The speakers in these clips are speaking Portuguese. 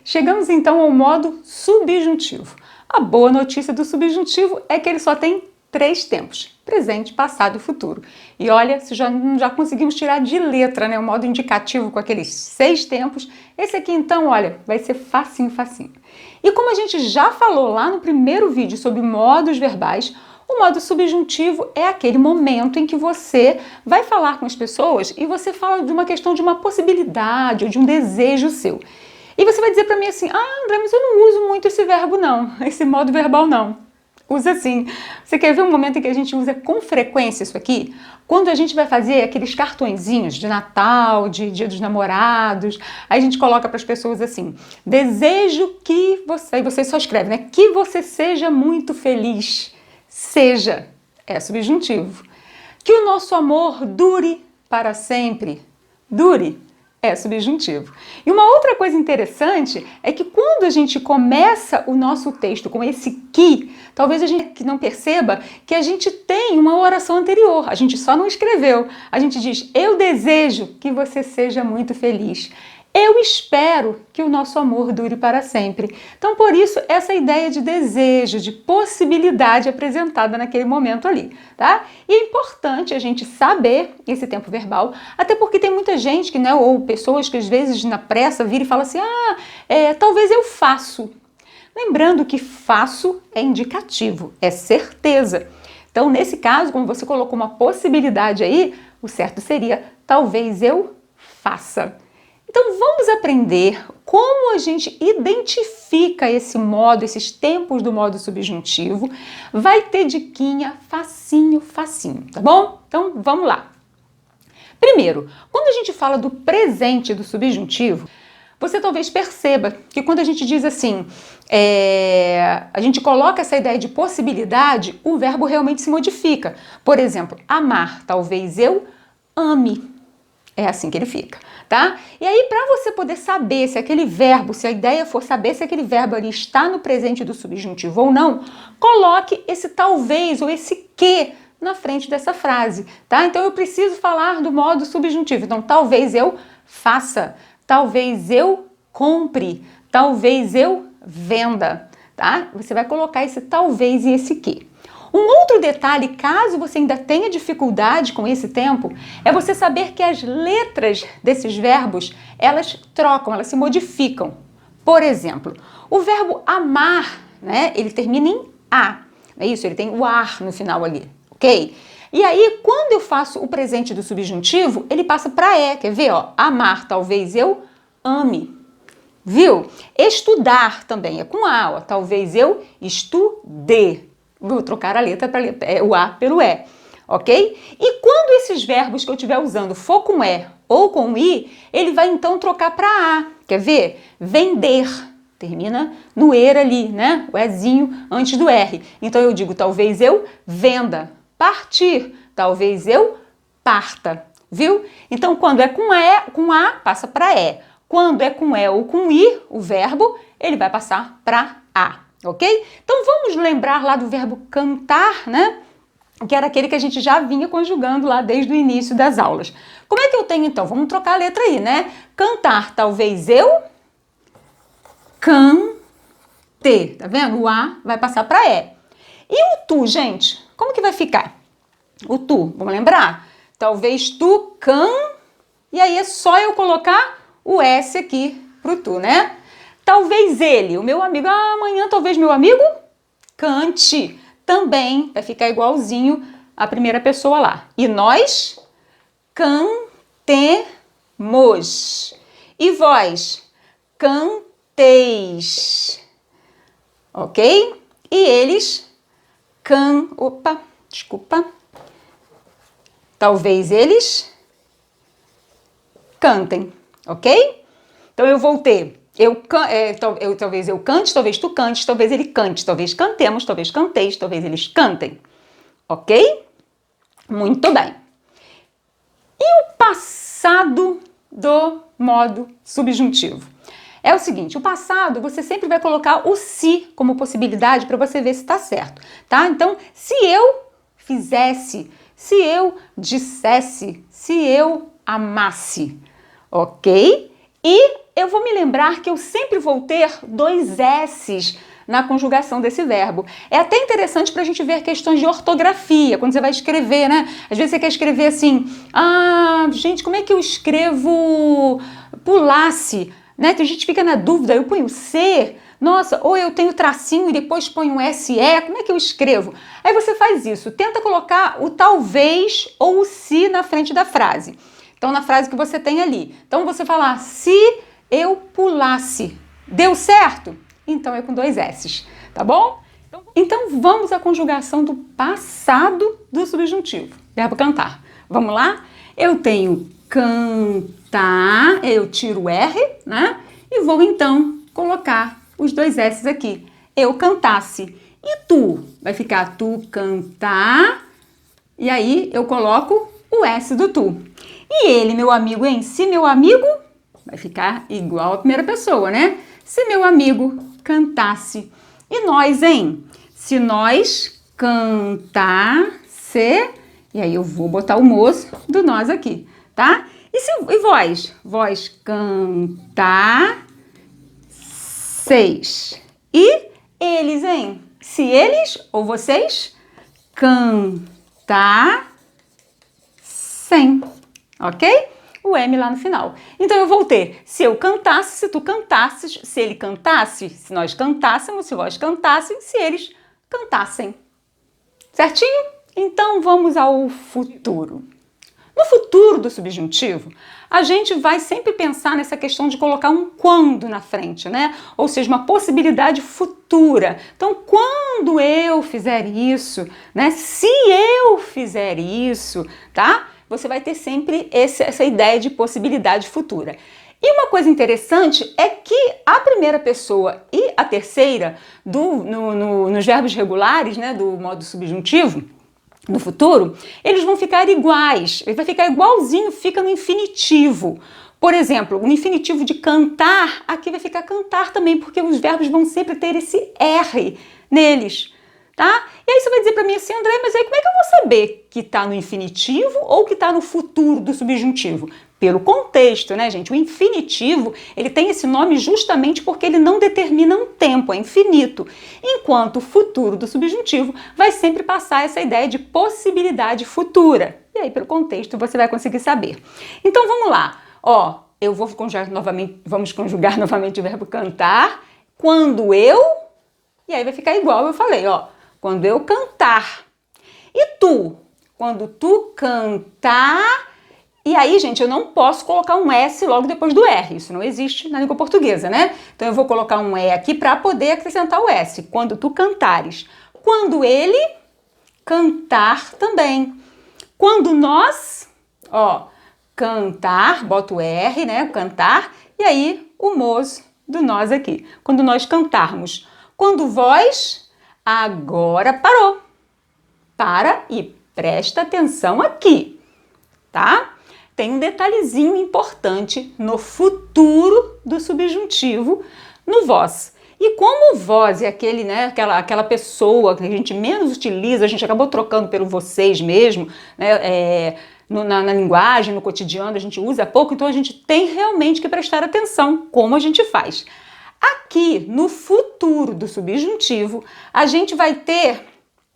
Chegamos então ao modo subjuntivo. A boa notícia do subjuntivo é que ele só tem 3 tempos: presente, passado e futuro. E olha, se já conseguimos tirar de letra, né, o modo indicativo com aqueles 6 tempos, esse aqui então, olha, vai ser facinho, facinho. E como a gente já falou lá no primeiro vídeo sobre modos verbais, o modo subjuntivo é aquele momento em que você vai falar com as pessoas e você fala de uma questão de uma possibilidade ou de um desejo seu. E você vai dizer para mim assim: ah, André, mas eu não uso muito esse verbo não, esse modo verbal não. Usa sim. Você quer ver um momento em que a gente usa com frequência isso aqui? Quando a gente vai fazer aqueles cartõezinhos de Natal, de Dia dos Namorados, aí a gente coloca para as pessoas assim: desejo que você, e você só escreve, né? Que você seja muito feliz. Seja é subjuntivo. Que o nosso amor dure para sempre. Dure é subjuntivo. E uma outra coisa interessante é que quando a gente começa o nosso texto com esse que, talvez a gente não perceba que a gente tem uma oração anterior, a gente só não escreveu. A gente diz: eu desejo que você seja muito feliz. Eu espero que o nosso amor dure para sempre. Então, por isso, essa ideia de desejo, de possibilidade apresentada naquele momento ali, tá? E é importante a gente saber esse tempo verbal, até porque tem muita gente que, né, ou pessoas que às vezes na pressa viram e falam assim: talvez eu faço. Lembrando que faço é indicativo, é certeza. Então, nesse caso, como você colocou uma possibilidade aí, o certo seria: talvez eu faça. Então vamos aprender como a gente identifica esse modo, esses tempos do modo subjuntivo. Vai ter diquinha facinho, facinho, tá bom? Então vamos lá. Primeiro, quando a gente fala do presente do subjuntivo, você talvez perceba que quando a gente diz assim, a gente coloca essa ideia de possibilidade, o verbo realmente se modifica. Por exemplo, amar, talvez eu ame. É assim que ele fica, tá? E aí, para você poder saber se aquele verbo, se a ideia for saber se aquele verbo ali está no presente do subjuntivo ou não, coloque esse talvez ou esse que na frente dessa frase, tá? Então, eu preciso falar do modo subjuntivo. Então, talvez eu faça, talvez eu compre, talvez eu venda, tá? Você vai colocar esse talvez e esse que. Um outro detalhe, caso você ainda tenha dificuldade com esse tempo, é você saber que as letras desses verbos, elas trocam, elas se modificam. Por exemplo, o verbo amar, né, ele termina em A, não é isso? Ele tem o ar no final ali, ok? E aí, quando eu faço o presente do subjuntivo, ele passa para E, quer ver? Ó, amar, talvez eu ame. Viu? Estudar também é com A, ó, talvez eu estude. Vou trocar a letra para o A pelo E, ok? E quando esses verbos que eu estiver usando for com E ou com I, ele vai então trocar para A. Quer ver? Vender. Termina no ER ali, né? O Ezinho antes do R. Então eu digo, talvez eu venda. Partir. Talvez eu parta. Viu? Então quando é com E, com A, passa para E. Quando é com E ou com I, o verbo, ele vai passar para A. Ok? Então vamos lembrar lá do verbo cantar, né? Que era aquele que a gente já vinha conjugando lá desde o início das aulas. Como é que eu tenho então? Vamos trocar a letra aí, né? Cantar, talvez eu cante. Tá vendo? O A vai passar para E. E o tu, gente? Como que vai ficar? O tu, vamos lembrar? Talvez tu e aí é só eu colocar o S aqui pro tu, né? Talvez ele, o meu amigo, amanhã talvez meu amigo cante. Também vai ficar igualzinho a primeira pessoa lá. E nós cantemos. E vós canteis. Ok? E eles talvez eles cantem. Ok? Então eu vou ter talvez eu cante, talvez tu cantes, talvez ele cante, talvez cantemos, talvez canteis, talvez eles cantem. Ok? Muito bem. E o passado do modo subjuntivo? É o seguinte, o passado você sempre vai colocar o se como possibilidade para você ver se está certo, tá? Então, se eu fizesse, se eu dissesse, se eu amasse, ok? E eu vou me lembrar que eu sempre vou ter dois S's na conjugação desse verbo. É até interessante para a gente ver questões de ortografia, quando você vai escrever, né? Às vezes você quer escrever assim, gente, como é que eu escrevo pulasse? Né? Tem gente que fica na dúvida, eu ponho C, nossa, ou eu tenho tracinho e depois ponho um SE, como é que eu escrevo? Aí você faz isso, tenta colocar o talvez ou o se na frente da frase. Então, na frase que você tem ali. Então, você fala, se eu pulasse, deu certo? Então, é com dois S's, tá bom? Então, vamos à conjugação do passado do subjuntivo, verbo cantar. Vamos lá? Eu tenho cantar, eu tiro o R, né? E vou, então, colocar os dois S's aqui. Eu cantasse. E tu? Vai ficar tu cantar. E aí, eu coloco o S do tu. E ele, meu amigo, em si, meu amigo, vai ficar igual à primeira pessoa, né? Se meu amigo cantasse. E nós, hein? Se nós cantasse, e aí eu vou botar o moço do nós aqui, tá? E vós? Vós cantasseis. E eles, hein? Se eles ou vocês cantassem. Ok? O M lá no final. Então, eu vou ter se eu cantasse, se tu cantasses, se ele cantasse, se nós cantássemos, se vós cantassem, se eles cantassem. Certinho? Então, vamos ao futuro. No futuro do subjuntivo, a gente vai sempre pensar nessa questão de colocar um quando na frente, né? Ou seja, uma possibilidade futura. Então, quando eu fizer isso, né? Se eu fizer isso, tá? Você vai ter sempre essa ideia de possibilidade futura. E uma coisa interessante é que a primeira pessoa e a terceira nos verbos regulares, né, do modo subjuntivo, no futuro, eles vão ficar iguais. Ele vai ficar igualzinho, fica no infinitivo. Por exemplo, o infinitivo de cantar, aqui vai ficar cantar também, porque os verbos vão sempre ter esse R neles. Tá? E aí você vai dizer para mim assim, André, mas aí como é que eu vou saber que está no infinitivo ou que está no futuro do subjuntivo? Pelo contexto, né, gente? O infinitivo, ele tem esse nome justamente porque ele não determina um tempo, é infinito. Enquanto o futuro do subjuntivo vai sempre passar essa ideia de possibilidade futura. E aí, pelo contexto, você vai conseguir saber. Então, vamos lá. Ó, eu vou conjugar novamente, vamos conjugar novamente o verbo cantar. Quando eu... E aí vai ficar igual eu falei, ó. Quando eu cantar. E tu? Quando tu cantar. E aí, gente, eu não posso colocar um S logo depois do R. Isso não existe na língua portuguesa, né? Então eu vou colocar um E aqui para poder acrescentar o S. Quando tu cantares. Quando ele cantar também. Quando nós, ó, cantar, bota o R, né? Cantar. E aí, o moço do nós aqui. Quando nós cantarmos. Quando vós... Agora parou. Para e presta atenção aqui, tá? Tem um detalhezinho importante no futuro do subjuntivo no vós. E como o vós é aquele, né, aquela pessoa que a gente menos utiliza, a gente acabou trocando pelo vocês mesmo, né, na linguagem, no cotidiano, a gente usa pouco, então a gente tem realmente que prestar atenção como a gente faz. Aqui, no futuro do subjuntivo, a gente vai ter,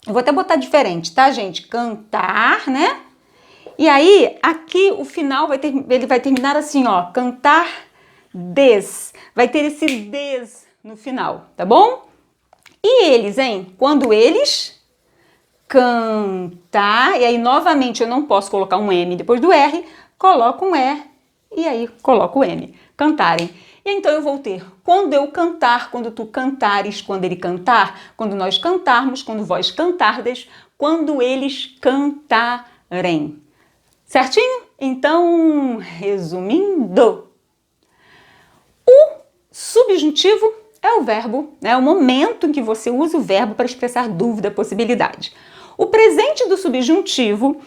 eu vou até botar diferente, tá, gente? Cantar, né? E aí, aqui o final ele vai terminar assim, ó, cantar des. Vai ter esse des no final, tá bom? E eles, hein? Quando eles cantar, e aí novamente eu não posso colocar um M depois do R, coloco um E e aí coloco o M. Cantarem. E então eu vou ter quando eu cantar, quando tu cantares, quando ele cantar, quando nós cantarmos, quando vós cantardes, quando eles cantarem. Certinho? Então, resumindo, o subjuntivo é o verbo, né? É o momento em que você usa o verbo para expressar dúvida, possibilidade. O presente do subjuntivo,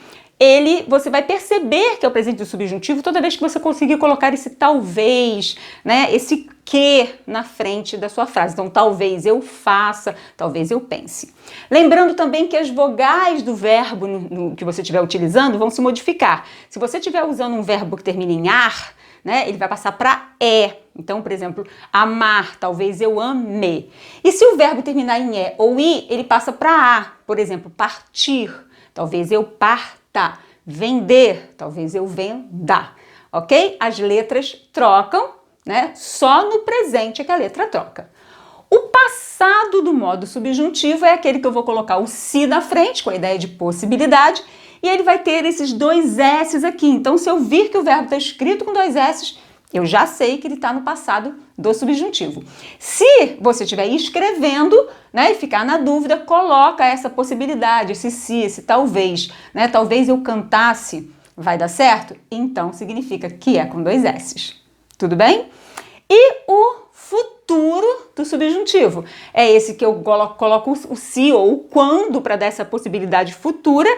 você vai perceber que é o presente do subjuntivo toda vez que você conseguir colocar esse talvez, né? Esse que na frente da sua frase. Então, talvez eu faça, talvez eu pense. Lembrando também que as vogais do verbo que você estiver utilizando vão se modificar. Se você estiver usando um verbo que termina em ar, né, ele vai passar para é. Então, por exemplo, amar, talvez eu ame. E se o verbo terminar em é ou i, ele passa para a. Por exemplo, partir, talvez eu parta. Vender, talvez eu venda. Ok? As letras trocam, né? Só no presente é que a letra troca. O passado do modo subjuntivo é aquele que eu vou colocar o se na frente, com a ideia de possibilidade, e ele vai ter esses dois S's aqui. Então, se eu vir que o verbo está escrito com dois S's, eu já sei que ele está no passado do subjuntivo. Se você estiver escrevendo, né, e ficar na dúvida, coloca essa possibilidade, esse se, esse talvez, né? Talvez eu cantasse, vai dar certo? Então, significa que é com dois S's. Tudo bem? E o futuro do subjuntivo é esse que eu coloco o se ou o quando para dar essa possibilidade futura,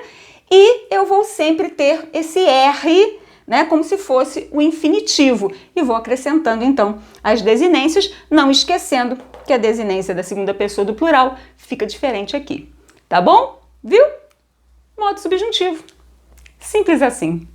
e eu vou sempre ter esse R, né, como se fosse o infinitivo, e vou acrescentando então as desinências, não esquecendo que a desinência da segunda pessoa do plural fica diferente aqui. Tá bom? Viu? Modo subjuntivo. Simples assim.